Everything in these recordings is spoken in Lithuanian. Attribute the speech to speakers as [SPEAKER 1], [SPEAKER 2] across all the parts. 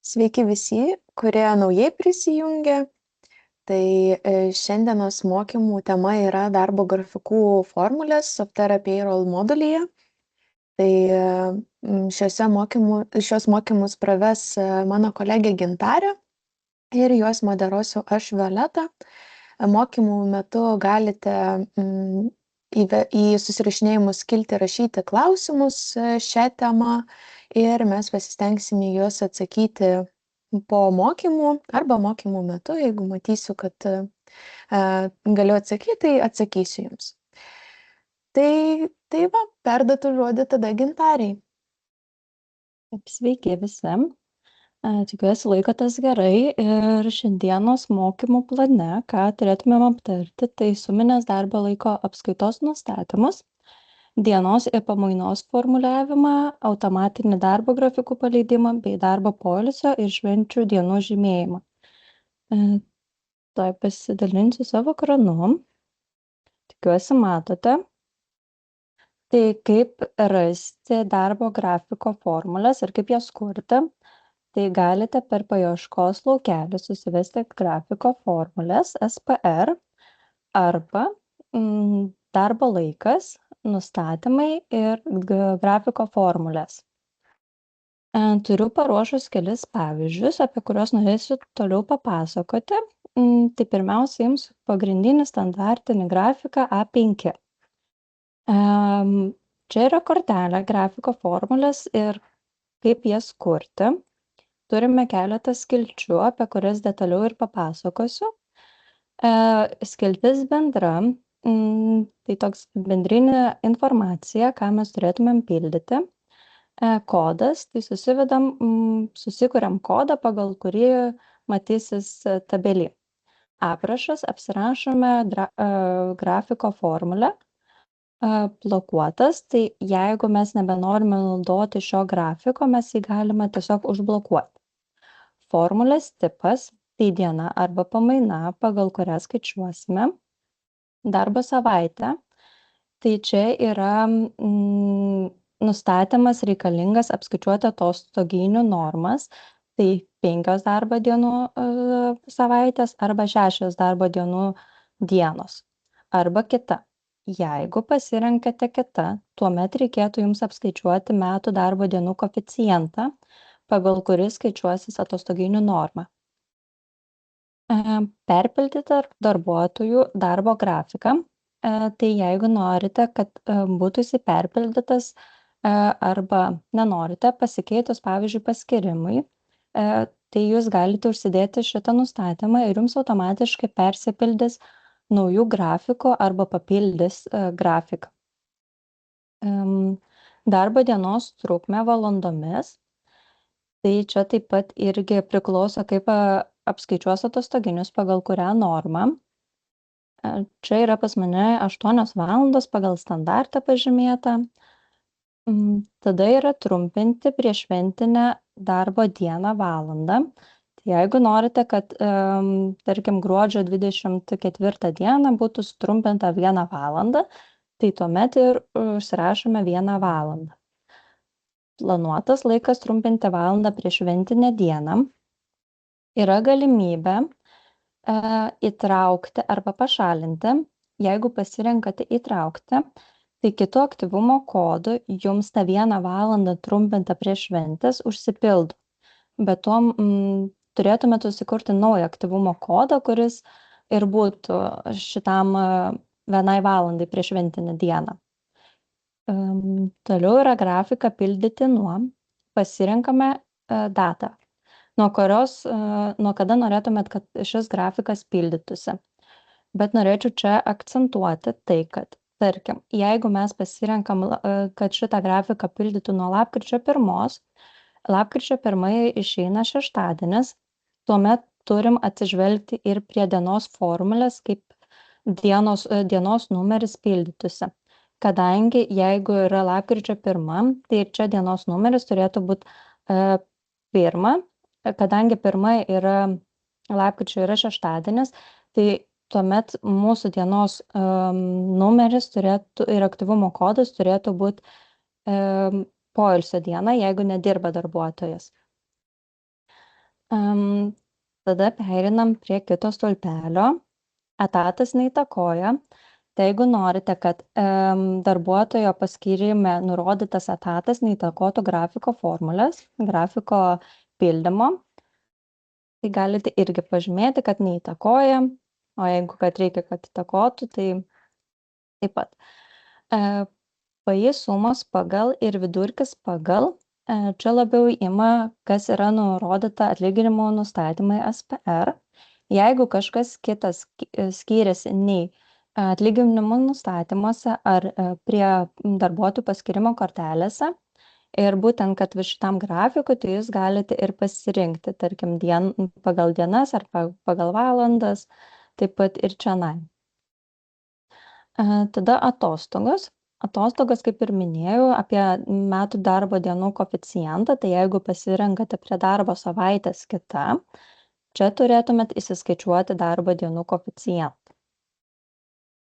[SPEAKER 1] Sveiki visi, kurie naujai prisijungia. Tai šiandienos mokymų tema yra darbo grafikų formulės Softera Payroll modulyje. Tai šios mokymus praves mano kolegė Gintarė ir juos moderuosiu aš Violeta. Mokymų metu galite į susirašinėjimus skiltį rašyti klausimus šią temą ir mes pasistengsime juos atsakyti po mokymų arba mokymų metu, jeigu matysiu, kad galiu atsakyti, tai atsakysiu jums. Tai va, perduotų žodį tada Gintariai.
[SPEAKER 2] Sveiki visi. Tikiuosi laikotės gerai ir šiandienos mokymų plane, ką turėtumėm aptarti, tai suminės darbo laiko apskaitos nustatymus, dienos ir pamainos formuliavimą, automatinį darbo grafikų paleidimą bei darbo poilsio ir švenčių dienų žymėjimą. Tuoj pasidalinsiu savo ekranu. Tikiuosi matote. Tai kaip rasti darbo grafiko formulės ir kaip jas kurti. Tai galite per paieškos laukelį susivesti grafiko formulės SPR arba darbo laikas, nustatymai ir grafiko formulės. Turiu paruošus kelis pavyzdžius, apie kuriuos norėsiu toliau papasakoti. Tai pirmiausia, jums pagrindinį standartinį grafiką A5. Čia yra kortelė grafiko formulės ir kaip jas kurti. Turime keletą skilčių, apie kurias detaliau ir papasakosiu. Skiltis bendra, tai toks bendrinė informacija, ką mes turėtumėm pildyti. Kodas, tai susikuriam kodą, pagal kurį matysis tabelį. Aprašas, apsirašome grafiko formulę. Blokuotas, tai jeigu mes nebenorime naudoti šio grafiko, mes jį galime tiesiog užblokuoti. Formulės tipas, tai diena arba pamaina, pagal kurią skaičiuosime. Darbo savaitė, tai čia yra nustatymas reikalingas apskaičiuoti atostoginių normas, tai 5 darbo dienų savaitės arba 6 darbo dienų dienos. Arba kita. Jeigu pasirenkate kitą, tuomet reikėtų jums apskaičiuoti metų darbo dienų koeficientą, pagal kuris skaičiuosis atostoginių normą. Perpildyti darbuotojų darbo grafiką, tai jeigu norite, kad būtų jis perpildytas arba nenorite, pasikeitus, pavyzdžiui, paskirimui, tai jūs galite užsidėti šitą nustatymą ir jums automatiškai persipildys naujų grafikų arba papildys grafiką. Darbo dienos trukmė valandomis. Tai čia taip pat irgi priklauso, kaip apskaičiuos atostoginius pagal kurią normą. Čia yra pas mane 8 valandos pagal standartą pažymėta. Tada yra trumpinti prieššventinę darbo dieną valandą. Tai jeigu norite, kad, tarkim, gruodžio 24 dieną būtų sutrumpinta 1 valandą, tai tuomet ir užsirašome 1 valandą. Planuotas laikas trumpinti valandą prieš šventinę dieną. Yra galimybė įtraukti arba pašalinti. Jeigu pasirenkate įtraukti, tai kitu aktyvumo kodu jums tą 1 valandą trumpinta prieš šventės užsipildo. Bet to turėtumėte susikurti naują aktyvumo kodą, kuris ir būtų šitam 1 valandai prieš šventinę dieną. Toliau yra grafika pildyti nuo, pasirenkame datą, nuo kada norėtumėt, kad šis grafikas pildytųsi. Bet norėčiau čia akcentuoti tai, kad, tarkim, jeigu mes pasirenkam, kad šitą grafiką pildytų nuo lapkričio 1, lapkričio 1 išeina šeštadienis, tuomet turim atsižvelgti ir prie dienos formulės, kaip dienos numeris pildytųsi. Kadangi jeigu yra lapkričio 1, tai čia dienos numeris turėtų būti 1, kadangi 1 yra lapkričio yra šeštadienis, tai tuomet mūsų dienos numeris turėtų ir aktyvumo kodas turėtų būti poilsio diena, jeigu nedirba darbuotojas. Tada pereinam prie kito stulpelio. Etatas neįtakoja. Tai jeigu norite, kad darbuotojo paskyrime nurodytas etatas neįtakotų grafiko formulės, grafiko pildymo, tai galite irgi pažymėti, kad neįtakoja, o jeigu kad reikia, kad įtakotų, tai taip pat. PAI sumos pagal ir vidurkis pagal. Čia labiau ima, kas yra nurodyta atlyginimo nustatymai SPR. Jeigu kažkas kitas skiriasi nei atlyginimo nustatymuose ar prie darbuotojų paskirimo kortelėse, ir būtent, kad šitam grafikui, tai jūs galite ir pasirinkti, tarkim, pagal dienas ar pagal valandas, taip pat ir čionai. Tada atostogos. Atostogos, kaip ir minėjau, apie metų darbo dienų koeficientą, tai jeigu pasirenkate prie darbo savaitės kita, čia turėtumėt įsiskaičiuoti darbo dienų koeficientą.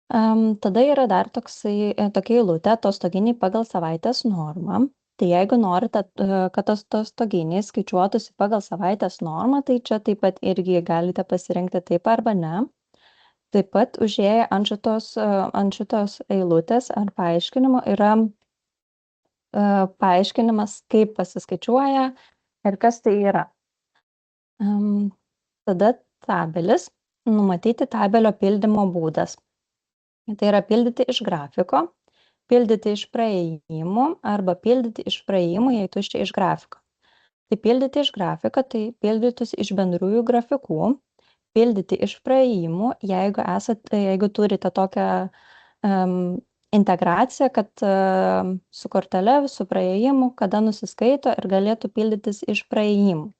[SPEAKER 2] Tada yra dar tokia eilutė atostoginiai pagal savaitės normą. Tai jeigu norite, kad atostoginiai skaičiuotųsi pagal savaitės normą, tai čia taip pat irgi galite pasirinkti taip arba ne. Taip pat užėję ant šitos eilutės ar paaiškinimo yra paaiškinimas, kaip pasiskaičiuoja ir kas tai yra. Tada tabelis, numatyti tabelio pildymo būdas. Tai yra pildyti iš grafiko, pildyti iš praėjimų arba pildyti iš praėjimų, jei tuščia iš grafiko. Tai pildyti iš grafiko, tai pildytus iš bendrųjų grafikų, pildyti iš praėjimų, jeigu turite tokią integraciją, kad su kortele, su praėjimu, kada nusiskaito ir galėtų pildytis iš praėjimų.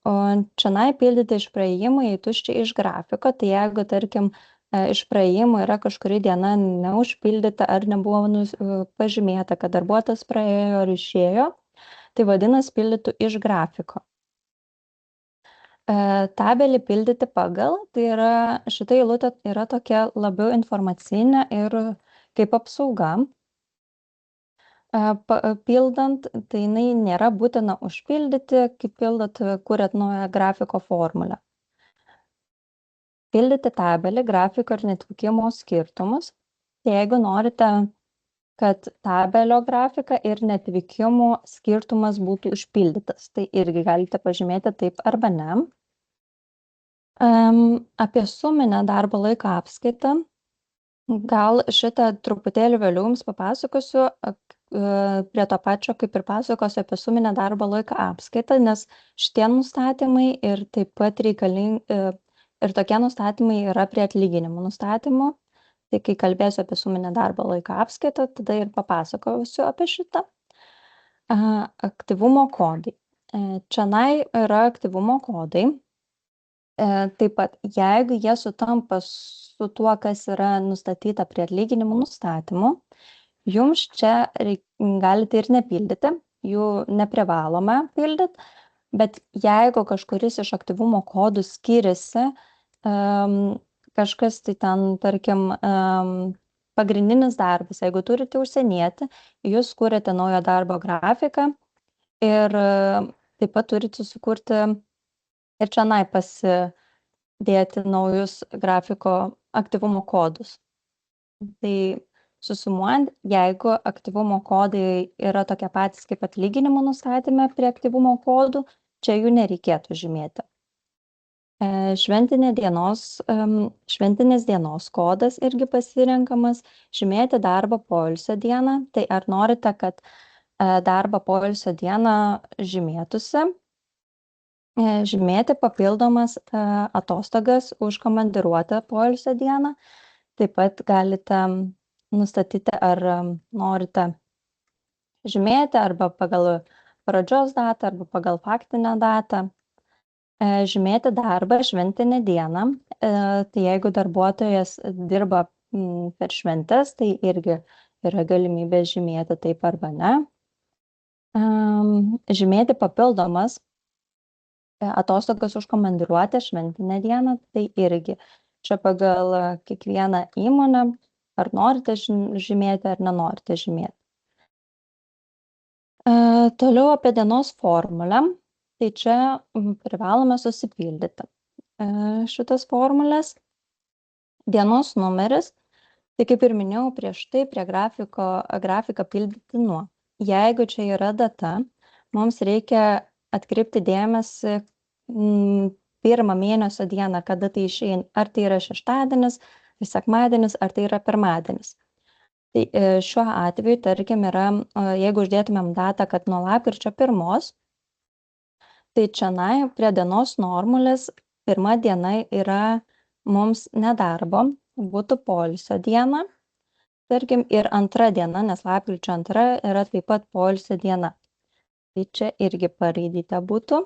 [SPEAKER 2] O čionai pildyti iš praėjimų, jei tuščia iš grafiko, tai jeigu, tarkim, iš praėjimų yra kažkuri diena neužpildyta ar nebuvo pažymėta, kad darbuotojas praėjo ar išėjo, tai vadinasi pildytų iš grafiko. Tabelį pildyti pagal, tai yra šita eilutė yra tokia labiau informacinė ir kaip apsauga. Pildant, tai jinai nėra būtina užpildyti, kaip pildot, kuriat naują grafiko formulę. Pildyti tabelį, grafiko ir neatvykimo skirtumus. Tai jeigu norite, kad tabelio grafika ir neatvykimo skirtumas būtų užpildytas, tai irgi galite pažymėti taip arba ne. Apie suminę darbo laiko apskaitą. Gal šitą truputėlį vėliau jums papasakosiu prie to pačio, kaip ir pasakosiu apie suminę darbo laiko apskaitą, nes šitie nustatymai ir taip pat reikalingi ir tokie nustatymai yra prie atlyginimų nustatymų. Tai kai kalbėsiu apie suminę darbo laiko apskaitą, tada ir papasakosiu apie šitą. Aktyvumo kodai. Čionai yra aktyvumo kodai. Taip pat, jeigu jie sutampa su tuo, kas yra nustatyta prie atlyginimų nustatymų, jums čia galite ir nepildyti, jų neprivalome pildyti, bet jeigu kažkuris iš aktyvumo kodų skiriasi, kažkas tai ten, tarkim, pagrindinis darbas, jeigu turite užsienietį, jūs kūrėte naują darbo grafiką ir taip pat turite sukurti ir čionai pasidėti naujus grafiko aktyvumo kodus. Tai susumuojant, jeigu aktyvumo kodai yra tokie patys kaip atlyginimų nustatyme prie aktyvumo kodų, čia jų nereikėtų žymėti. Šventinės dienos kodas irgi pasirenkamas, žymėti darbą poilsio dieną. Tai ar norite, kad darbą poilsio dieną žymėtųsi? Žymėti papildomas atostogas už komandiruotę poilsio dieną. Taip pat galite nustatyti, ar norite žymėti arba pagal pradžios datą, arba pagal faktinę datą. Žymėti darbą šventinę dieną. Tai jeigu darbuotojas dirba per šventes, tai irgi yra galimybė žymėti taip arba ne. Žymėti papildomas atostogas už komandiruotę šventinę dieną, tai irgi čia pagal kiekvieną įmonę, ar norite žymėti, ar nenorite žymėti. Toliau apie dienos formulę. Tai čia privalome susipildyti šitas formulės. Dienos numeris, tai kaip ir minėjau prieš tai, prie grafiką pildyti nuo. Jeigu čia yra data, mums reikia atkreipti dėmesį pirmą mėnesio dieną, kada tai išeina, ar tai yra šeštadienis, ar sekmadienis, ar tai yra pirmadienis. Tai šiuo atveju, tarkim, yra, jeigu uždėtumėm datą, kad nuo lapkričio 1, tai čionai prie dienos normulės pirma diena yra mums nedarbo, būtų poilsio diena, tarkim, ir antra diena, nes lapkričio 2 yra taip pat poilsio diena. Tai čia irgi paraidyta būtų.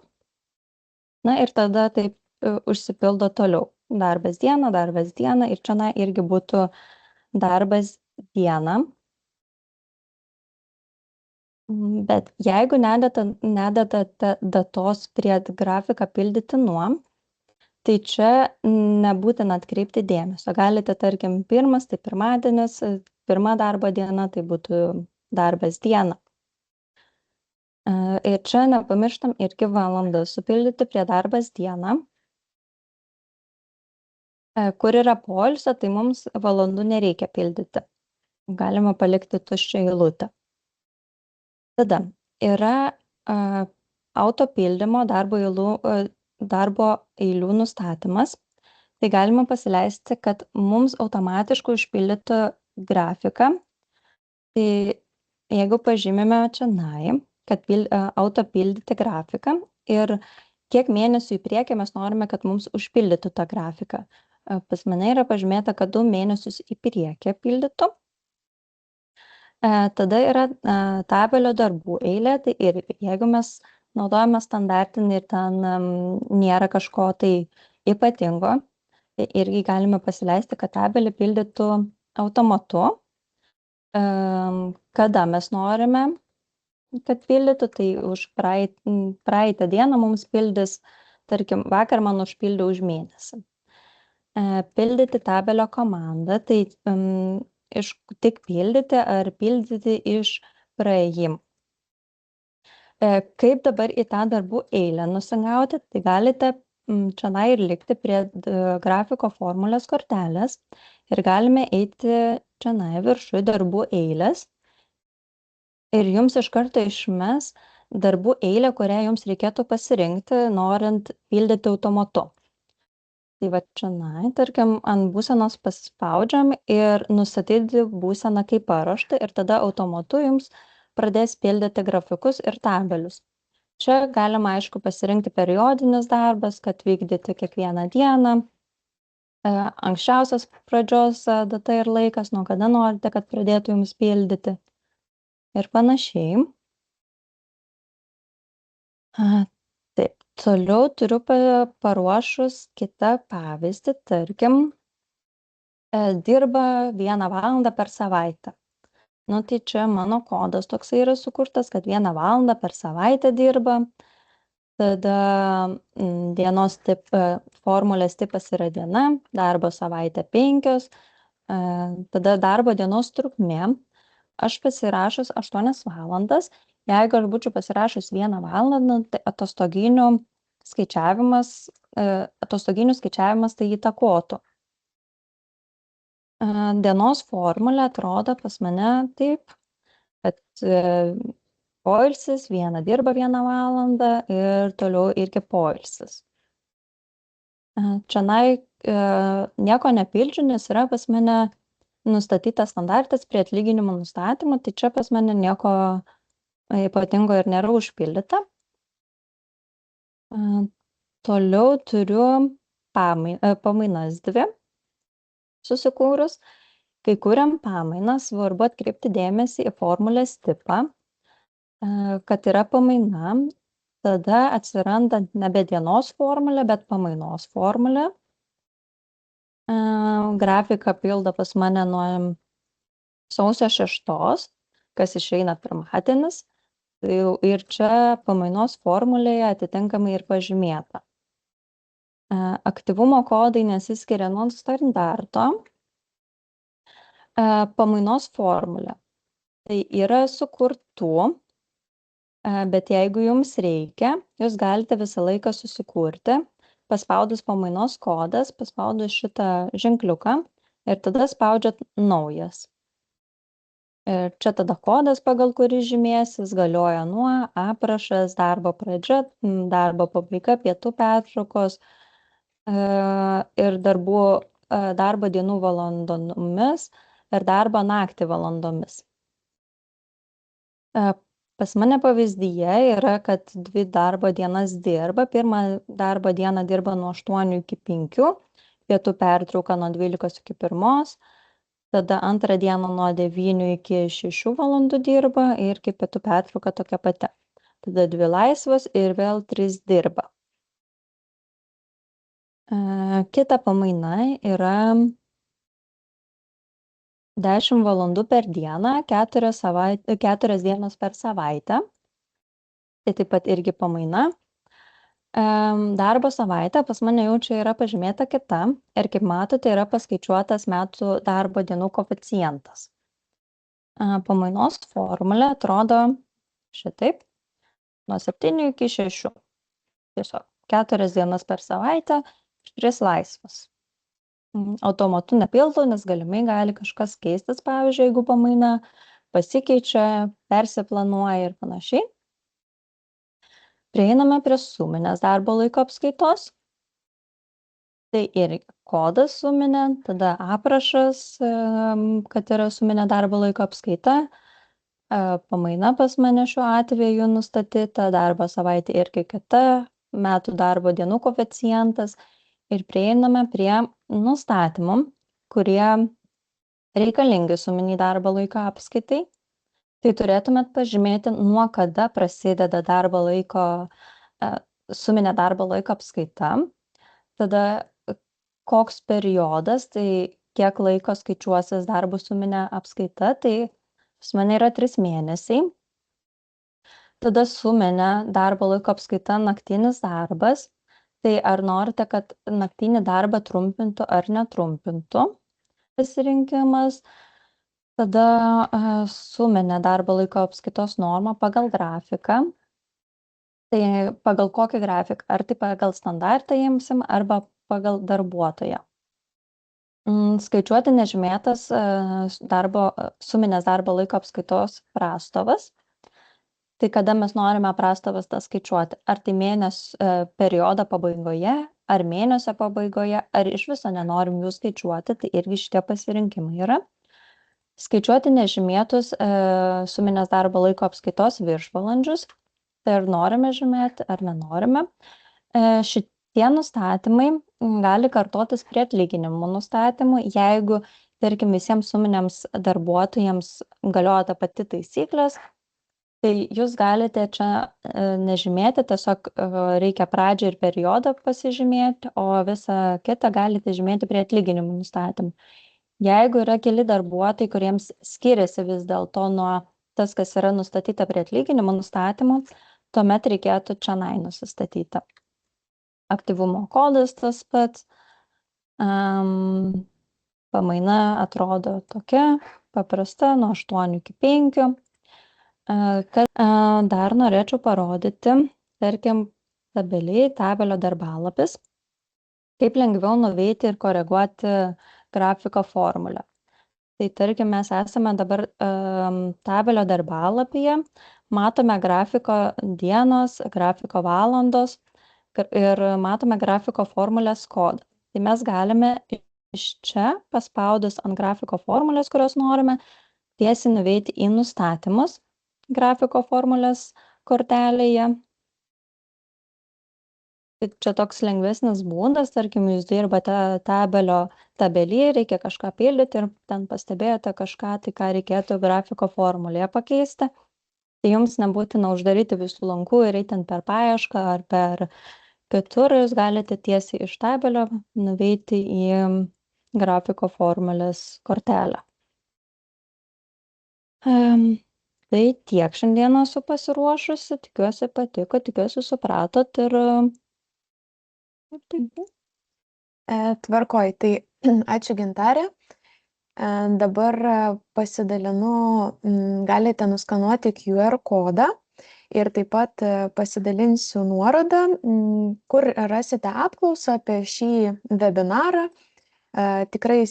[SPEAKER 2] Na ir tada taip užsipildo toliau. Darbas diena ir čionai irgi būtų darbas diena. Bet jeigu nededate datos prie grafiką pildyti nuo, tai čia nebūtina atkreipti dėmesio. Galite, tarkim, pirmas, tai pirmadienis, pirma darbo diena, tai būtų darbas diena. Ir čia nepamirštam irgi valandą supildyti prie darbas diena. Kur yra poilsio, tai mums valandų nereikia pildyti. Galima palikti tuščią eilutę. Tada yra autopildymo darbo eilių nustatymas. Tai galima pasileisti, kad mums automatiškai užpildytų grafiką. Tai jeigu pažymime čionai, kad autopildyti grafiką ir kiek mėnesių į priekį mes norime, kad mums užpildytų tą grafiką. Pas mane yra pažymėta, kad 2 mėnesius į priekį pildytų. Tada yra tabelio darbų eilė, tai ir jeigu mes naudojame standartinį ir ten nėra kažko tai ypatingo, tai irgi galime pasileisti, kad tabelį pildytų automatu. Kada mes norime, kad pildytų, tai už praeitą dieną mums pildys, tarkim, vakar man užpildė už mėnesį. Pildyti tabelio komandą, tai tik pildyti ar pildyti iš praėjimų. Kaip dabar į tą darbų eilę nusigauti, tai galite čionai ir likti prie grafiko formulės kortelės ir galime eiti čionai viršui darbų eilės ir jums iš karto išmes darbų eilę, kurią jums reikėtų pasirinkti, norint pildyti automatu. Tai va čionai, tarkim, ant būsenos paspaudžiam ir nustatyti būseną kaip paruoštą ir tada automatu jums pradės pildyti grafikus ir tabelius. Čia galima, aišku, pasirinkti periodinis darbas, kad vykdyti kiekvieną dieną, anksčiausias pradžios data ir laikas, nuo kada norite, kad pradėtų jums pildyti ir panašiai. Taip, toliau turiu paruošus kitą pavyzdį, tarkim, dirba 1 valandą per savaitę. Nu, tai čia mano kodas toksai yra sukurtas, kad 1 valandą per savaitę dirba. Tada dienos formulės tipas yra diena, darbo savaitė 5, tada darbo dienos trukmė. Aš pasirašus 8 valandas, jeigu aš būčiau pasirašus 1 valandą, tai atostoginių skaičiavimas tai įtakotų. Dienos formulė atrodo pas mane taip, kad poilsis, viena dirba 1 valandą ir toliau irgi poilsis. Čionai nieko nepildžiu, nes yra pas mane nustatytas standartas prie atlyginimo nustatymų, tai čia pas mane nieko ypatingo ir nėra užpildyta. Toliau turiu pamainas 2. Susikūrus, kai kuriam pamainą, svarbu atkreipti dėmesį į formulės tipą, kad yra pamaina, tada atsiranda nebe dienos formulė, bet pamainos formulė. Grafiką pildo pas mane nuo sausio 6, kas išeina pirmadienis, ir čia pamainos formulėje atitinkamai ir pažymėta. Aktyvumo kodai nesiskiria nuo standarto. Pamainos formulė. Tai yra sukurtų Bet jeigu jums reikia, jūs galite visą laiką susikurti, paspaudus pamainos kodas, paspaudus šitą ženkliuką ir tada spaudžiat naujas. Ir čia tada kodas, pagal kurį žymėsis, galioja nuo aprašas, darbo pradžia, darbo pabaiga, pietų pertraukos ir darbo dienų valandomis ir darbo naktį valandomis. Pas mane pavyzdyje yra, kad 2 darbo dienas dirba. Pirmą darbo dieną dirba nuo 8 iki 5, pietų pertrauka nuo 12 iki 1, tada antrą dieną nuo 9 iki 6 valandų dirba ir iki pietų pertrauka tokia pati. Tada 2 laisvos ir vėl 3 dirba. Kita pamaina yra 10 valandų per dieną, 4 dienos per savaitę. Tai taip pat irgi pamaina. Darbo savaitė pas mane jau čia yra pažymėta kita ir kaip matote yra paskaičiuotas metų darbo dienų koeficientas. Pamainos formulė atrodo šitaip, nuo 7 iki 6. Tiesiog 4 dienas per savaitę, 3 laisvas. Automatu nepildau, nes galimai gali kažkas keistis, pavyzdžiui, jeigu pamaina pasikeičia, persiplanuoja ir panašiai. Prieiname prie suminės darbo laiko apskaitos. Tai irgi kodas suminė, tada aprašas, kad yra suminė darbo laiko apskaita. Pamaina pas mane šiuo atveju nustatyta, darbo savaitė irgi kita, metų darbo dienų koeficientas. Ir prieiname prie nustatymų, kurie reikalingi suminiai darbo laiko apskaitai. Tai turėtumėt pažymėti, nuo kada prasideda suminė darbo laiko apskaita. Tada koks periodas, tai kiek laiko skaičiuosis darbo suminė apskaita, tai pas mane yra 3 mėnesiai. Tada suminė darbo laiko apskaita naktinis darbas. Tai ar norite, kad naktinį darbą trumpintų ar netrumpintų pasirinkimas. Tada suminė darbo laiko apskaitos normą pagal grafiką. Tai pagal kokį grafiką? Ar tai pagal standartą imsim arba pagal darbuotoją. Skaičiuoti nežymėtas suminės darbo laiko apskaitos prastovas. Tai kada mes norime prastovas tą skaičiuoti? Ar tai periodo pabaigoje, ar mėnesio pabaigoje, ar iš viso nenorim jų skaičiuoti, tai irgi šitie pasirinkimai yra. Skaičiuoti nežymėtus suminės darbo laiko apskaitos viršvalandžius, tai ar norime žymėti, ar nenorime. Šitie nustatymai gali kartotis prie atlyginimų nustatymų, jeigu, tarkim, visiems suminiams darbuotojams galioja ta pati taisyklės, tai jūs galite čia nežymėti, tiesiog reikia pradžią ir periodą pasižymėti, o visą kitą galite žymėti prie atlyginimų nustatymų. Jeigu yra keli darbuotojai, kuriems skiriasi vis dėlto nuo tas, kas yra nustatyta prie atlyginimų nustatymų, tuomet reikėtų čionai nusistatyti. Aktyvumo kodas tas pats. Pamaina atrodo tokia, paprasta, nuo 8 iki 5. Dar norėčiau parodyti, tarkim, tabelio darbalapis, kaip lengviau nuveiti ir koreguoti grafiko formulę. Tai tarkim, mes esame dabar tabelio darbalapyje, matome grafiko dienos, grafiko valandos ir matome grafiko formulės kodą. Tai mes galime iš čia, paspaudus ant grafiko formulės, kurios norime, tiesiai nuveiti į nustatymus grafiko formulės kortelėje. Čia toks lengvesnis būdas, tarkim, jūs dirbate tabelį, reikia kažką pildyti ir ten pastebėjote kažką, tai ką reikėtų grafiko formulėje pakeisti. Tai jums nebūtina uždaryti visų lankų ir eiti per paiešką ar per kitur, jūs galite tiesiai iš tabelio nuveiti į grafiko formulės kortelę. Tai tiek šiandieną esu pasiruošusi, tikiuosi patiko, tikiuosi supratot ir taip.
[SPEAKER 1] Tvarkoj, tai ačiū Gintarė. Dabar pasidalinu, galite nuskanuoti QR kodą ir taip pat pasidalinsiu nuorodą, kur rasite apklausą apie šį webinarą. Tikrai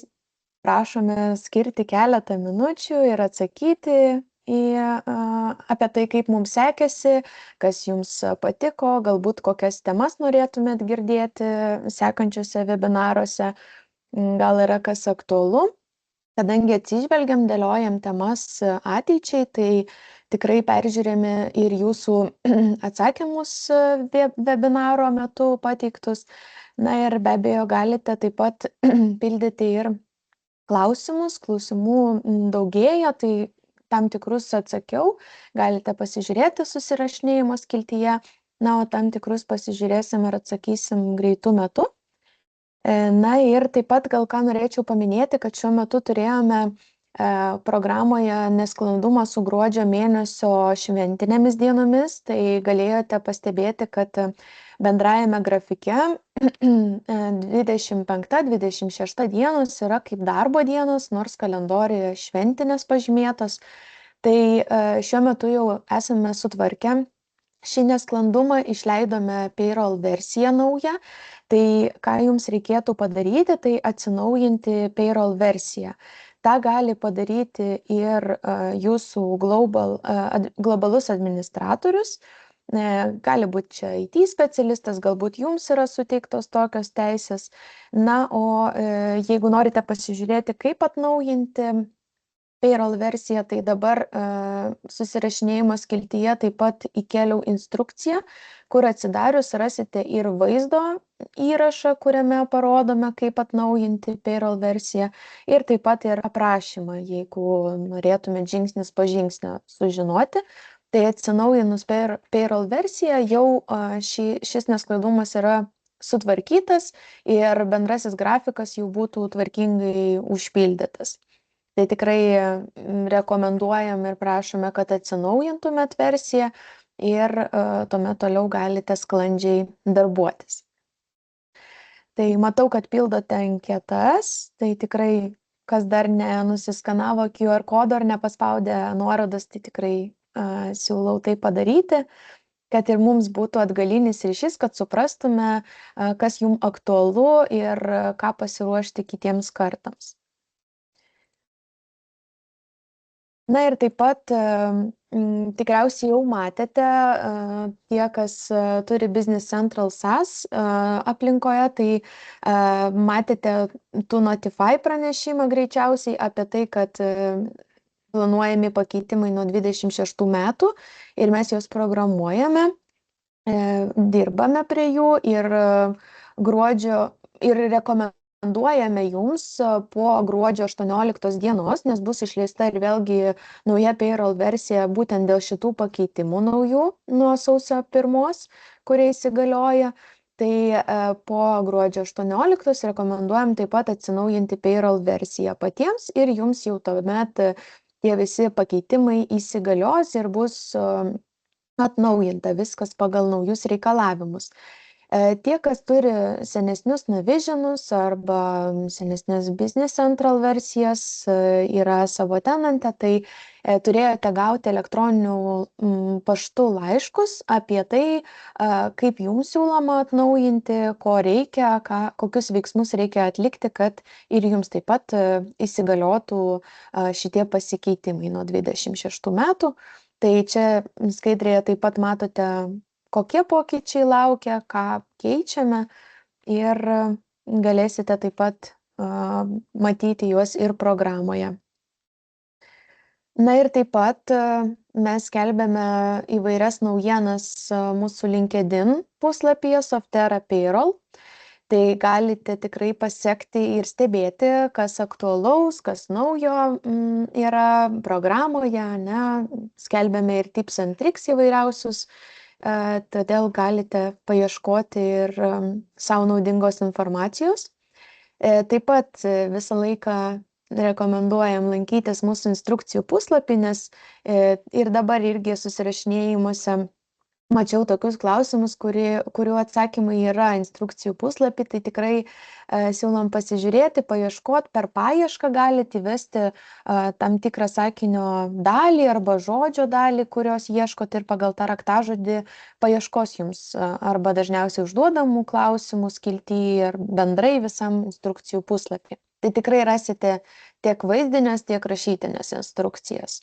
[SPEAKER 1] prašome skirti keletą minučių ir atsakyti apie tai, kaip mums sekėsi, kas jums patiko, galbūt kokias temas norėtumėt girdėti sekančiuose webinaruose, gal yra kas aktualu. Kadangi atsižvelgiam, dėliojam temas ateičiai, tai tikrai peržiūrėme ir jūsų atsakymus webinaro metu pateiktus. Na ir be abejo galite taip pat pildyti ir klausimų daugėja, tai tam tikrus atsakiau, galite pasižiūrėti susirašinėjimo skiltyje, na, o tam tikrus pasižiūrėsim ir atsakysim greitų metu. Na ir taip pat gal ką norėčiau paminėti, kad šiuo metu turėjome programoje nesklandumą su gruodžio mėnesio šventinėmis dienomis, tai galėjote pastebėti, kad bendrajame grafike 25-26 dienos yra kaip darbo dienos, nors kalendorijoje šventinės pažymėtos. Tai šiuo metu jau esame sutvarkę šį nesklandumą, išleidome payroll versiją naują. Tai ką jums reikėtų padaryti, tai atsinaujinti payroll versiją. Ta gali padaryti ir jūsų globalus administratorius. Gali būti čia IT specialistas, galbūt jums yra suteiktos tokios teisės. Na, o jeigu norite pasižiūrėti, kaip atnaujinti payroll versiją, tai dabar susirašinėjimo skiltyje taip pat įkėliau instrukciją, kur atsidarius rasite ir vaizdo įrašą, kuriame parodome, kaip atnaujinti payroll versiją, ir taip pat ir aprašymą, jeigu norėtumėt žingsnis po žingsnio sužinoti. Tai atsinaujinus payroll versiją jau šis nesklandumas yra sutvarkytas ir bendrasis grafikas jau būtų tvarkingai užpildytas. Tai tikrai rekomenduojam ir prašome, kad atsinaujintumėt versiją ir tuomet toliau galite sklandžiai darbuotis. Tai matau, kad pildote anketas, tai tikrai, kas dar nenusiskanavo QR kodo ar nepaspaudė nuorodas, tai tikrai siūlau tai padaryti, kad ir mums būtų atgalinis ryšys, kad suprastume, kas jums aktualu ir ką pasiruošti kitiems kartams. Na ir taip pat tikriausiai jau matėte, tie, kas turi Business Central SaaS aplinkoje, tai matėte tų Notify pranešimą greičiausiai apie tai, kad planuojami pakeitimai nuo 26 metų ir mes juos programuojame, dirbame prie jų ir gruodžio ir rekomenduojame jums po gruodžio 18 dienos, nes bus išleista ir vėlgi nauja payroll versija būtent dėl šitų pakeitimų naujų nuo sausio 1, kurie įsigalioja. Tai po gruodžio 18 rekomenduojam taip pat atsinaujinti payroll versiją patiems ir jums jau tuomet tie visi pakeitimai įsigalios ir bus atnaujinta viskas pagal naujus reikalavimus. Tie, kas turi senesnius Navisionus arba senesnės Business Central versijas, yra savo tenante, tai turėjote gauti elektroniniu paštu laiškus apie tai, kaip jums siūloma atnaujinti, ko reikia, kokius veiksmus reikia atlikti, kad ir jums taip pat įsigaliotų šitie pasikeitimai nuo 26 metų. Tai čia skaidrėje taip pat matote, kokie pokyčiai laukia, ką keičiame ir galėsite taip pat matyti juos ir programoje. Na ir taip pat mes skelbiame įvairias naujienas mūsų LinkedIn puslapyje Softera Payroll. Tai galite tikrai pasekti ir stebėti, kas aktualaus, kas naujo yra programoje, ne? Skelbiame ir tips and tricks įvairiausius, todėl galite paieškoti ir savo naudingos informacijos. Taip pat visą laiką rekomenduojam lankytis mūsų instrukcijų puslapį, nes ir dabar irgi susirašinėjimuose mačiau tokius klausimus, kurių atsakymai yra instrukcijų puslapį, tai tikrai siūlom pasižiūrėti, paieškoti, per paiešką galite įvesti tam tikrą sakinio dalį arba žodžio dalį, kurios ieškote ir pagal tą raktažodį paieškos jums arba dažniausiai užduodamų klausimų skiltyje ir bendrai visam instrukcijų puslapį. Tai tikrai rasite tiek vaizdinės, tiek rašytinės instrukcijas.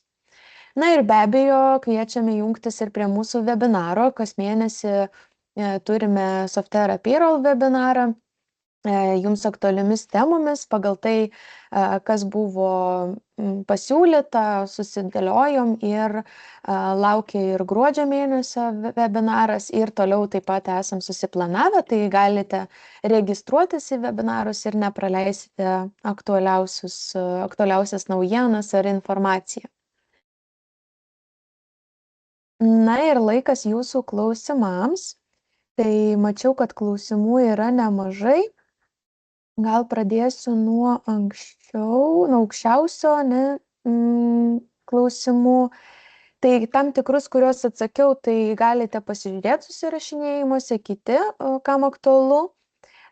[SPEAKER 1] Na ir be abejo, kviečiame jungtis ir prie mūsų webinaro. Kas mėnesį turime Softera Payroll webinarą jums aktualiomis temomis, pagal tai, kas buvo pasiūlyta, susidėliojom ir laukia ir gruodžio mėnesio webinaras ir toliau taip pat esam susiplanavę, tai galite registruotis į webinarus ir nepraleisite aktualiausias naujienas ar informaciją. Na ir laikas jūsų klausimams. Tai mačiau, kad klausimų yra nemažai. Gal pradėsiu nuo aukščiausio klausimų. Tai tam tikrus, kuriuos atsakiau, tai galite pasižiūrėti susirašinėjimuose, kiti, kam aktualu.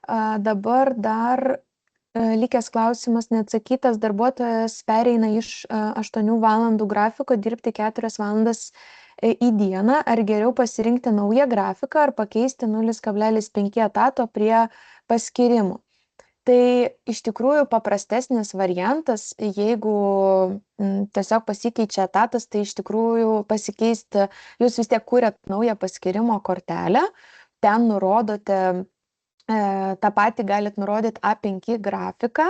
[SPEAKER 1] Dabar dar likęs klausimas neatsakytas, darbuotojas pereina iš 8 valandų grafiko dirbti 4 valandas į dieną, ar geriau pasirinkti naują grafiką, ar pakeisti 0,5 etato prie paskirimų. Tai iš tikrųjų paprastesnis variantas, jeigu tiesiog pasikeičia etatas, tai iš tikrųjų pasikeisti, jūs vis tiek kūrėt naują paskirimo kortelę, ten nurodote tą patį galit nurodyti A5 grafiką,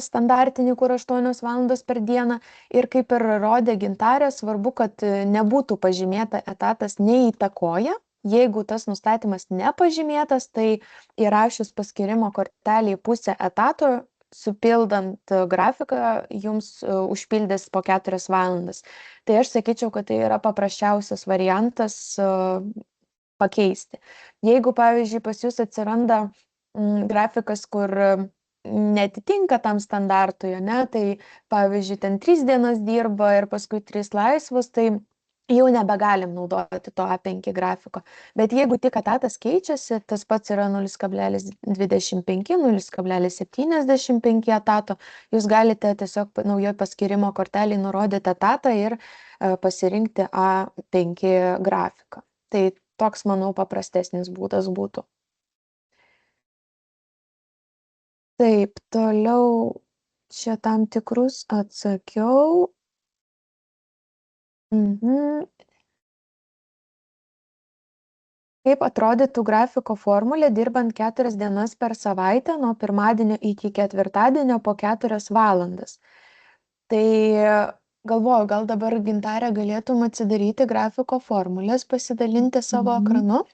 [SPEAKER 1] standartinį, kur 8 valandos per dieną. Ir kaip ir rodė Gintarė, svarbu, kad nebūtų pažymėta etatas neįtakoja. Jeigu tas nustatymas nepažymėtas, tai įrašius paskirimo kortelį pusę etato, supildant grafiką, jums užpildys po 4 valandas. Tai aš sakyčiau, kad tai yra paprasčiausias variantas pakeisti. Jeigu, pavyzdžiui, pas jūs atsiranda grafikas, kur netitinka tam standartui, tai, pavyzdžiui, ten 3 dienas dirba ir paskui 3 laisvos, tai jau nebegalim naudoti to A5 grafiko. Bet jeigu tik etatas keičiasi, tas pats yra 0,25, 0,75 etato, jūs galite tiesiog naujo paskirimo kortelį nurodyti etatą ir pasirinkti A5 grafiką. Tai toks, manau, paprastesnis būdas būtų. Taip, toliau čia tam tikrus atsakiau. Kaip atrodytų grafiko formulė dirbant 4 dienas per savaitę nuo pirmadienio iki ketvirtadienio po 4 valandas? Tai galvoju, gal dabar Gintarė galėtum atsidaryti grafiko formulės, pasidalinti savo ekranu.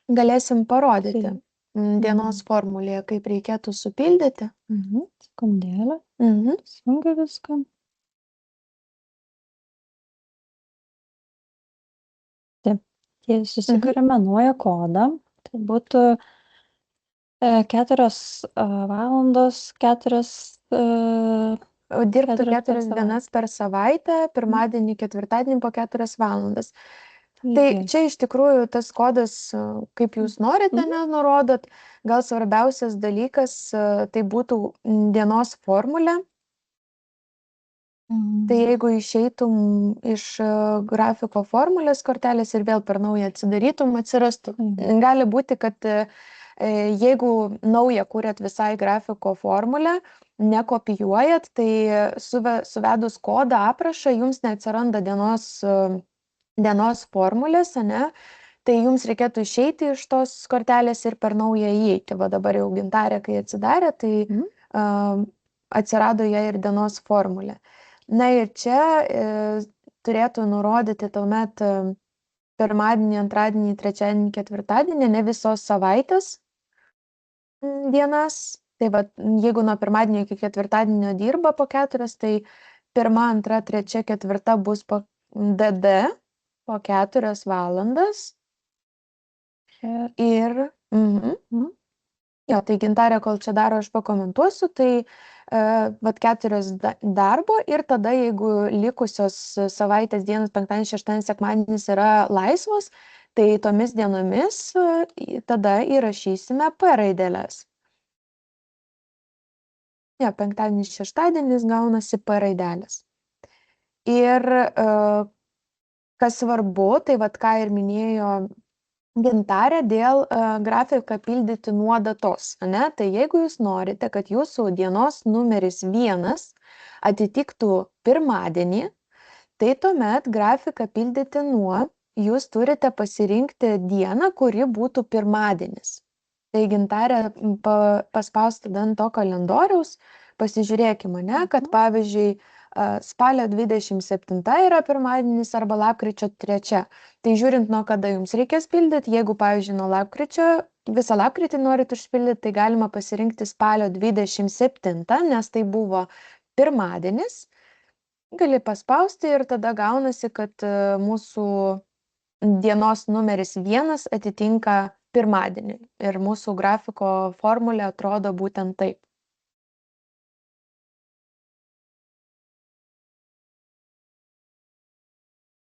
[SPEAKER 1] Galėsim parodyti dienos formulėje, kaip reikėtų supildyti.
[SPEAKER 2] Sekundėlę. Sunga viską. Taip, jei susikuriame naują kodą, tai būtų 4 valandos, 4
[SPEAKER 1] dirbtų 4 dienas per savaitę, pirmadienį, ketvirtadienį po 4 valandas. Tai čia iš tikrųjų tas kodas, kaip jūs norite, nenurodot, gal svarbiausias dalykas tai būtų dienos formulė. Tai jeigu išeitum iš grafiko formulės kortelės ir vėl per naują atsidarytum, atsirastų. Gali būti, kad jeigu naują kūrėt visai grafiko formulę, nekopijuojat, tai suvedus kodą aprašą jums neatsiranda dienos formulės, tai jums reikėtų išeiti iš tos kortelės ir per naują įeiti. Va dabar jau Gintarė, kai atsidarė, tai atsirado ją ir dienos formulė. Na ir čia turėtų nurodyti tuomet pirmadienį, antradienį, trečiadienį, ketvirtadienį, ne visos savaitės dienas. Tai va, jeigu nuo pirmadienio iki ketvirtadienio dirba po 4, tai 1, 2, 3, 4 bus po DD po 4 valandas. Ir jo, tai Gintarė, kol čia daro, aš pakomentuosiu, tai 4 darbo ir tada, jeigu likusios savaitės dienos, penktadienis, šeštadienis, sekmadienis yra laisvos, Tai tomis dienomis tada įrašysime P raideles. Ja, penktadienis, šeštadienis gaunasi P raidelės. Ir kas svarbu, tai vat ką ir minėjo Gintarė, dėl grafiką pildyti nuo datos, ane? Tai jeigu jūs norite, kad jūsų dienos numeris 1 atitiktų pirmadienį, tai tuomet grafiką pildyti nuo, jūs turite pasirinkti dieną, kuri būtų pirmadienis. Tai Gintarė paspausti ant to kalendoriaus, pasižiūrėkime, ne, kad pavyzdžiui spalio 27 yra pirmadienis arba lapkričio 3. Tai žiūrint nuo kada jums reikės pildyti, jeigu pavyzdžiui nuo lapkričio, visą lapkritį norit užpildyti, tai galima pasirinkti spalio 27, nes tai buvo pirmadienis. Gali paspausti ir tada gaunasi, kad mūsų dienos numeris 1 atitinka pirmadienį. Ir mūsų grafiko formulė atrodo būtent taip.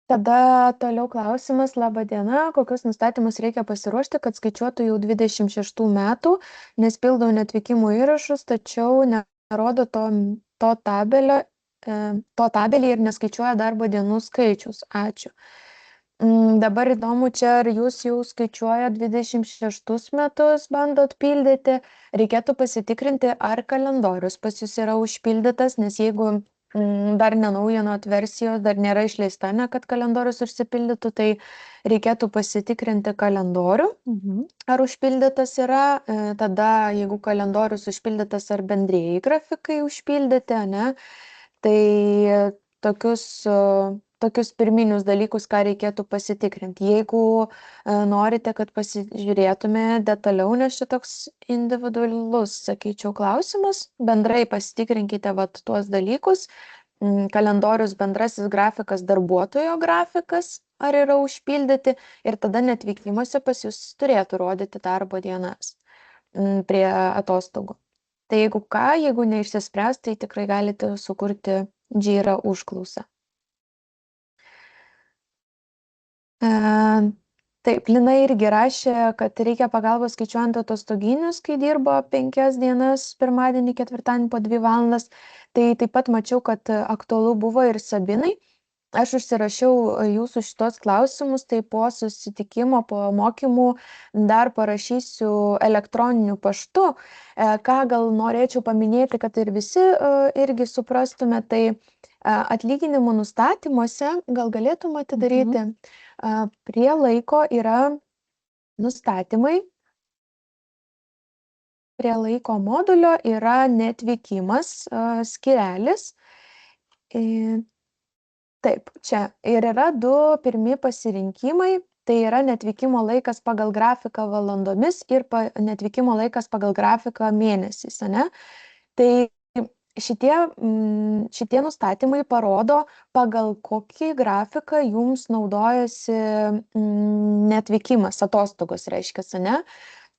[SPEAKER 1] Tada toliau klausimas, laba diena, kokius nustatymus reikia pasiruošti, kad skaičiuotų jau 26 metų, nes pildau neatvykimų įrašus, tačiau nerodo to tabelį ir neskaičiuoja darbo dienų skaičius. Ačiū. Dabar įdomu, čia ar jūs jau skaičiuoja 26 metus, bandot pildyti, reikėtų pasitikrinti, ar kalendorius pas jūs yra užpildytas, nes jeigu dar nenaujinot versijos, dar nėra išleista, ne, kad kalendorius užsipildytų, tai reikėtų pasitikrinti kalendorių, ar užpildytas yra, tada jeigu kalendorius užpildytas, ar bendrieji grafikai užpildyti, ne, tai tokius pirminius dalykus, ką reikėtų pasitikrinti. Jeigu norite, kad pasižiūrėtume detaliau, nes čia toks individualus, sakyčiau, klausimas, bendrai pasitikrinkite vat tuos dalykus. Kalendorius bendrasis grafikas, darbuotojo grafikas, ar yra užpildyti, ir tada neatvykimuose pas jūs turėtų rodyti darbo dienas prie atostogų. Tai jeigu ką, jeigu neišsispręs, tai tikrai galite sukurti Jira užklausą. Taip, Lina irgi rašė, kad reikia pagalbos skaičiuojant atostoginius, kai dirbo 5 dienas, pirmadienį, ketvirtadienį po 2 valandas. Tai taip pat mačiau, kad aktualu buvo ir Sabinai. Aš užsirašiau jūsų šitos klausimus, tai po susitikimo, po mokymų dar parašysiu elektroniniu paštu. Ką gal norėčiau paminėti, kad ir visi irgi suprastume, tai atlyginimų nustatymuose gal galėtum atidaryti. Prie laiko yra nustatymai, prie laiko modulio yra neatvykimas skyrelis. Taip, čia ir yra 2 pirmi pasirinkimai, tai yra neatvykimo laikas pagal grafiką valandomis ir neatvykimo laikas pagal grafiką mėnesiais, ane? Tai šitie nustatymai parodo, pagal kokį grafiką jums naudojasi neatvykimas, atostogos reiškia, ane?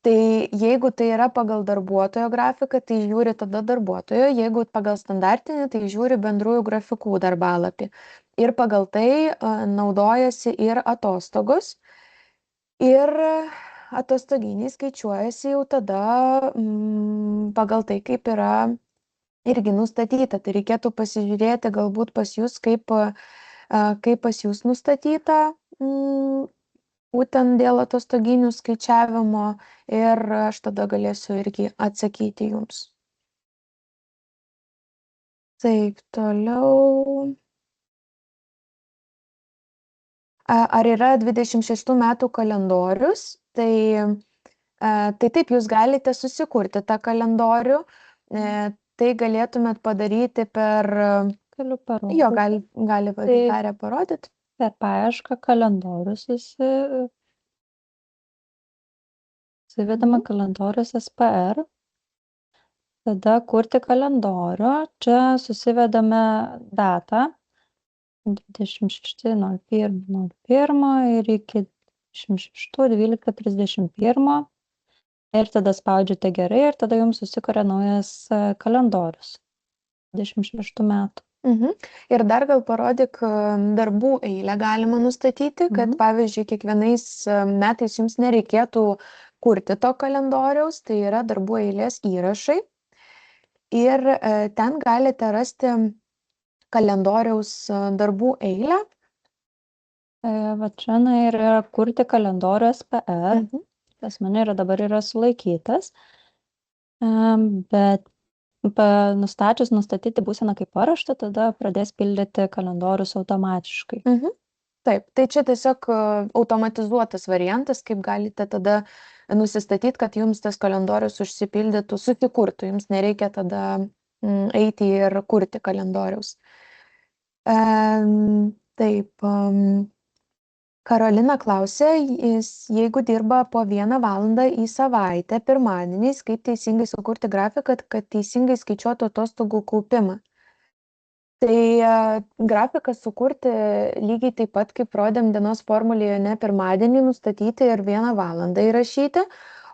[SPEAKER 1] Tai jeigu tai yra pagal darbuotojo grafiką, tai žiūri tada darbuotojo, jeigu pagal standartinį, tai žiūri bendrųjų grafikų darbalapį. Ir pagal tai naudojasi ir atostogos. Ir atostoginiai skaičiuojasi jau tada pagal tai, kaip yra irgi nustatyta. Tai reikėtų pasižiūrėti galbūt pas jūs, kaip pas jūs nustatyta būtent dėl atostoginių skaičiavimo, ir aš tada galėsiu irgi atsakyti jums. Taip, toliau. Ar yra 26 metų kalendorius? Tai taip, jūs galite susikurti tą kalendorių. Tai galėtumėt padaryti per...
[SPEAKER 2] Galiu parodyti.
[SPEAKER 1] Jo, gali Gintarė parodyti.
[SPEAKER 2] Per paiešką kalendorius įsivedama kalendorius SPR. Tada kurti kalendorių. Čia susivedame datą 26.01.01 ir iki 26.12.31. Ir tada spaudžiate gerai ir tada jums susikuria naujas kalendorius 26 metų.
[SPEAKER 1] Ir dar gal parodyk darbų eilę galima nustatyti, kad pavyzdžiui kiekvienais metais jums nereikėtų kurti to kalendoriaus, tai yra darbų eilės įrašai. Ir ten galite rasti kalendoriaus darbų eilę.
[SPEAKER 2] Va čia ir yra kurti kalendorių SPR. Pas mane dabar yra sulaikytas. Bet nustatyti būseną kaip paruoštą, tada pradės pildyti kalendorius automatiškai.
[SPEAKER 1] Taip, tai čia tiesiog automatizuotas variantas, kaip galite tada nusistatyti, kad jums tas kalendorius užsipildytų, susikurtų, jums nereikia tada eiti ir kurti kalendoriaus. Taip, Karolina klausė, jeigu dirba po 1 valandą į savaitę pirmadieniais, kaip teisingai sukurti grafiką, kad teisingai skaičiuotų atostogų kaupimą. Tai grafiką sukurti lygiai taip pat, kaip rodėm dienos formulėje, ne pirmadienį nustatyti ir 1 valandą įrašyti,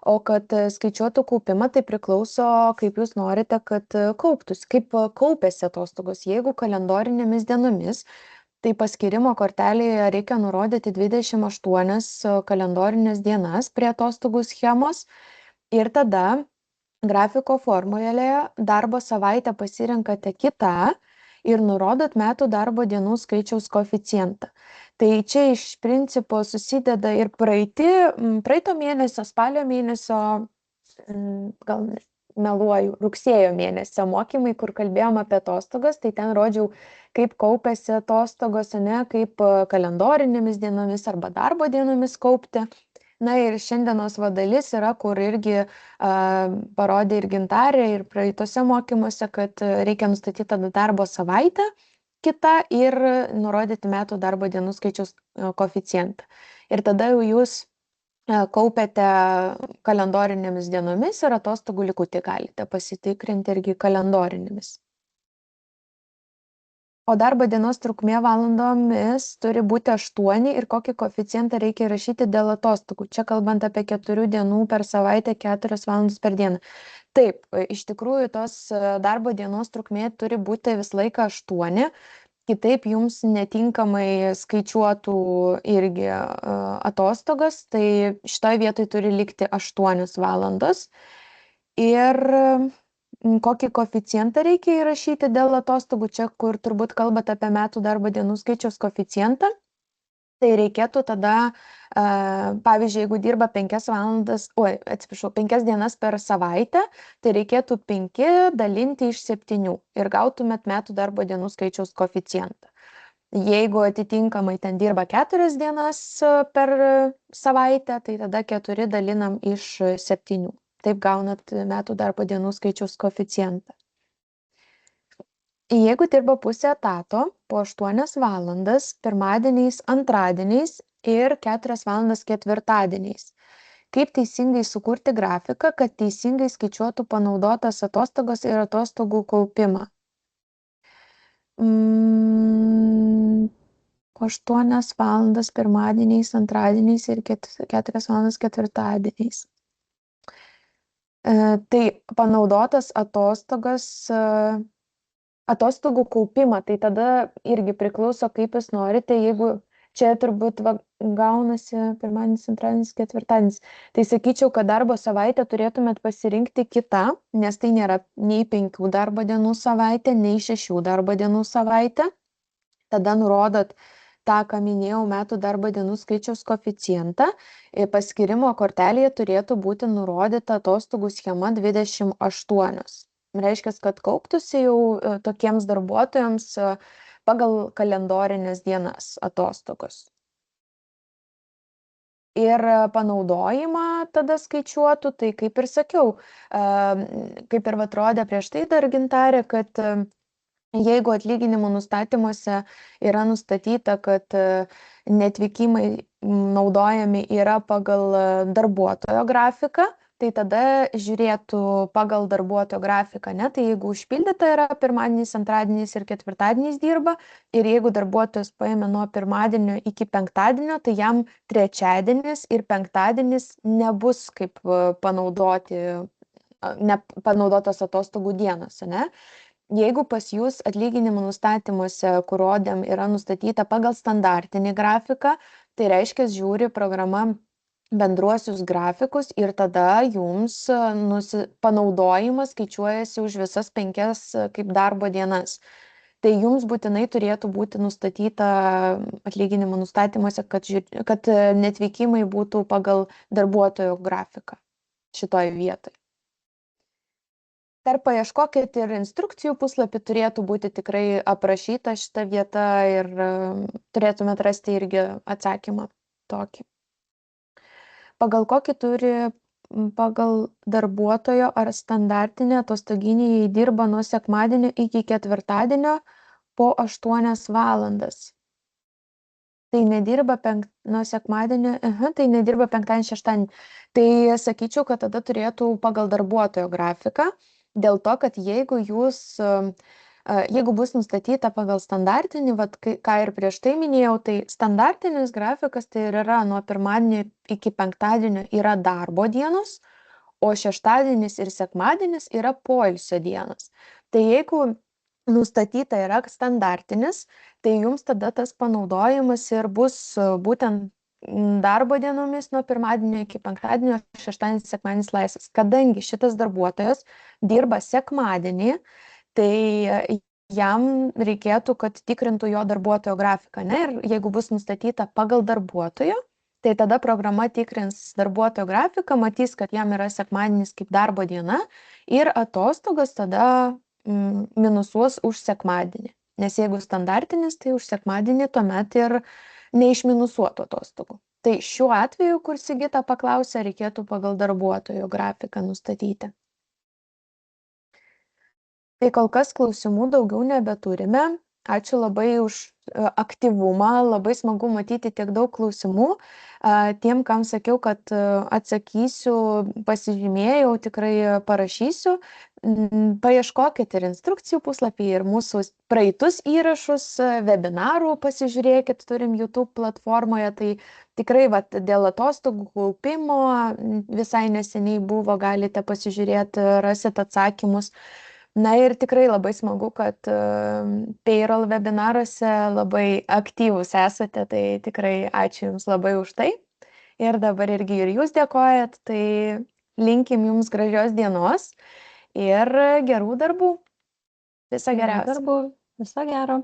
[SPEAKER 1] o kad skaičiuotų kaupimą, tai priklauso, kaip jūs norite, kad kauptųsi, kaip kaupėsi atostogos. Jeigu kalendorinėmis dienomis, tai paskyrimo kortelėje reikia nurodyti 28 kalendorinės dienas prie atostogų schemos ir tada grafiko formulėje darbo savaitę pasirenkate kitą ir nurodot metų darbo dienų skaičiaus koeficientą. Tai čia iš principo susideda ir praeito mėnesio, spalio mėnesio, gal meluoju, rugsėjo mėnesio mokymai, kur kalbėjom apie atostogas, tai ten rodžiau, kaip kaupėsi atostogos, ne, kaip kalendorinėmis dienomis arba darbo dienomis kaupti. Na ir šiandienos dalis yra, kur irgi parodė ir Gintarė, ir praeitose mokymuose, kad reikia nustatyti tada darbo savaitę kitą ir nurodyti metų darbo dienų skaičiaus koeficientą. Ir tada jau jūs kaupiate kalendorinėmis dienomis ir atostogų likutį galite pasitikrinti irgi kalendorinėmis. O darbo dienos trukmė valandomis turi būti 8 ir kokį koeficientą reikia įrašyti dėl atostogų. Čia kalbant apie 4 dienų per savaitę, 4 valandas per dieną. Taip, iš tikrųjų tos darbo dienos trukmė turi būti visą laiką 8. Kitaip jums netinkamai skaičiuotų irgi atostogas, tai šitoje vietoje turi likti 8 valandos. Ir kokį koeficientą reikia įrašyti dėl atostogų, čia kur turbūt kalbate apie metų darbo dienų skaičiaus koeficientą, tai reikėtų tada, pavyzdžiui, jeigu dirba 5 dienas per savaitę, tai reikėtų 5 dalinti iš 7 ir gautumėt metų darbo dienų skaičiaus koeficientą. Jeigu atitinkamai ten dirba 4 dienas per savaitę, tai tada 4 dalinam iš 7. Taip gaunat metų darbo dienų skaičiaus koeficientą. Jeigu dirba pusę etato po 8 valandas pirmadieniais, antradieniais ir 4 valandas ketvirtadieniais, kaip teisingai sukurti grafiką, kad teisingai skaičiuotų panaudotas atostogos ir atostogų kaupimą? Po 8 valandas pirmadieniais, antradieniais ir 4 valandas ketvirtadieniais. Tai panaudotas atostogų kaupimą, tai tada irgi priklauso, kaip jūs norite, jeigu čia turbūt gaunasi pirmadienis, antradienis, ketvirtadienis. Tai sakyčiau, kad darbo savaitę turėtumėt pasirinkti kitą, nes tai nėra nei 5 darbo dienų savaitė, nei 6 darbo dienų savaitė. Tada nurodot tą, ką minėjau, metų darbo dienų skaičiaus koeficientą. Paskyrimo kortelėje turėtų būti nurodyta atostogų schema 28. Reiškia, kad kauptųsi jau tokiems darbuotojams pagal kalendorinės dienas atostogos. Ir panaudojimą tada skaičiuotų, tai kaip ir sakiau, kaip ir atrodė prieš tai dar Gintarė, kad jeigu atlyginimų nustatymuose yra nustatyta, kad neatvykimai naudojami yra pagal darbuotojo grafiką, tai tada žiūrėtų pagal darbuotojo grafiką, ne? Tai jeigu užpildyta yra pirmadieniais, antradieniais ir ketvirtadieniais dirba, ir jeigu darbuotojas paėmė nuo pirmadienio iki penktadienio, tai jam trečiadienis ir penktadienis nebus kaip panaudotos atostogų dienos, ne? jeigu pas jūs atlyginimų nustatymuose, kur rodėm, yra nustatyta pagal standartinį grafiką, tai reiškia, žiūri programa bendruosius grafikus ir tada jums panaudojimas skaičiuojasi už visas 5 kaip darbo dienas. Tai jums būtinai turėtų būti nustatyta atlyginimų nustatymuose, kad neatvykimai būtų pagal darbuotojo grafiką šitoj vietoj. Dar paieškokit ir instrukcijų puslapį turėtų būti tikrai aprašyta šita vieta ir turėtumėt rasti irgi atsakymą tokį. Pagal kokį turi pagal darbuotojo ar standartinę atostoginį dirba nuo sekmadienio iki ketvirtadienio po 8 valandas. Tai nedirba nuo sekmadienio, tai nedirba penktadienį, šeštadienį. Tai sakyčiau, kad tada turėtų pagal darbuotojo grafiką, dėl to, kad jeigu bus nustatyta pagal standartinį, ką ir prieš tai minėjau, tai standartinis grafikas tai yra nuo pirmadienio iki penktadienio yra darbo dienos, o šeštadienis ir sekmadienis yra poilsio dienos. Tai jeigu nustatyta yra standartinis, tai jums tada tas panaudojimas ir bus būtent darbo dienomis nuo pirmadienio iki penktadienio, šeštadienis, sekmadienis laisvas. Kadangi šitas darbuotojas dirba sekmadienį, tai jam reikėtų, kad tikrintų jo darbuotojo grafiką, ne? Ir jeigu bus nustatyta pagal darbuotojo, tai tada programa tikrins darbuotojo grafiką, matys, kad jam yra sekmadienis kaip darbo diena ir atostogas tada minusuos už sekmadienį. Nes jeigu standartinis, tai už sekmadienį tuomet ir neišminusuotų atostogų. Tai šiuo atveju, kur Sigita paklausė, reikėtų pagal darbuotojo grafiką nustatyti. Tai kol kas klausimų daugiau nebeturime. Ačiū labai už aktyvumą, labai smagu matyti tiek daug klausimų. Tiem, kam sakiau, kad atsakysiu, pasižymėjau, tikrai parašysiu. Paieškokit ir instrukcijų puslapį, ir mūsų praeitus įrašus, webinarų pasižiūrėkit, turim YouTube platformoje, tai tikrai dėl atostogų kaupimo visai neseniai buvo, galite pasižiūrėti, rasit atsakymus. Na ir tikrai labai smagu, kad Payroll webinaruose labai aktyvūs esate, tai tikrai ačiū Jums labai už tai. Ir dabar irgi ir Jūs dėkojat, tai linkim Jums gražios dienos ir gerų darbų. Viso geriausio.
[SPEAKER 2] Viso gero.